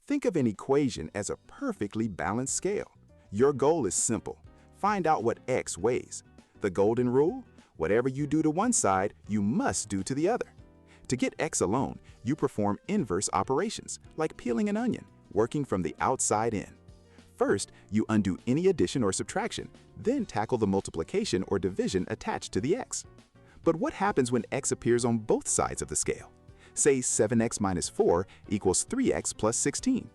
Think of an equation as a perfectly balanced scale. Your goal is simple. Find out what x weighs. The golden rule? Whatever you do to one side, you must do to the other. To get x alone, you perform inverse operations, like peeling an onion, working from the outside in. First, you undo any addition or subtraction, then tackle the multiplication or division attached to the x. But what happens when x appears on both sides of the scale? Say 7x minus 4 equals 3x plus 16.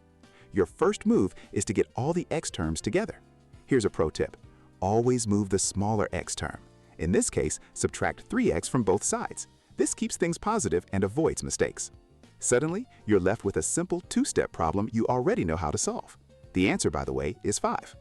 Your first move is to get all the x terms together. Here's a pro tip. Always move the smaller x term. In this case, subtract 3x from both sides. This keeps things positive and avoids mistakes. Suddenly, you're left with a simple two-step problem you already know how to solve. The answer, by the way, is 5.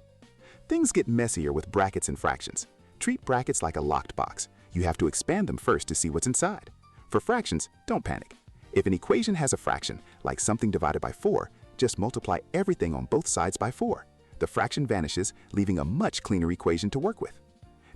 Things get messier with brackets and fractions. Treat brackets like a locked box. You have to expand them first to see what's inside. For fractions, don't panic. If an equation has a fraction, like something divided by 4, just multiply everything on both sides by 4. The fraction vanishes, leaving a much cleaner equation to work with.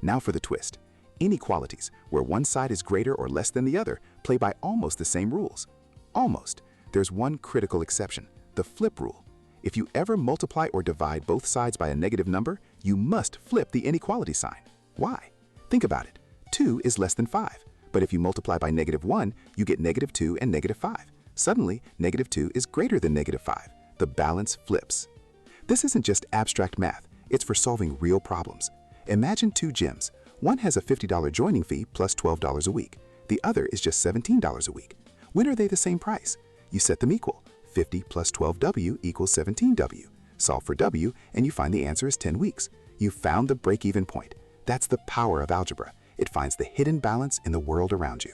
Now for the twist. Inequalities, where one side is greater or less than the other, play by almost the same rules. Almost. There's one critical exception, the flip rule. If you ever multiply or divide both sides by a negative number, you must flip the inequality sign. Why? Think about it. 2 is less than 5, but if you multiply by -1, you get -2 and -5. Suddenly, -2 is greater than -5. The balance flips. This isn't just abstract math, it's for solving real problems. Imagine two gyms. One has a $50 joining fee plus $12 a week. The other is just $17 a week. When are they the same price? You set them equal. 50 plus 12W equals 17W. Solve for W and you find the answer is 10 weeks. You found the break-even point. That's the power of algebra. It finds the hidden balance in the world around you.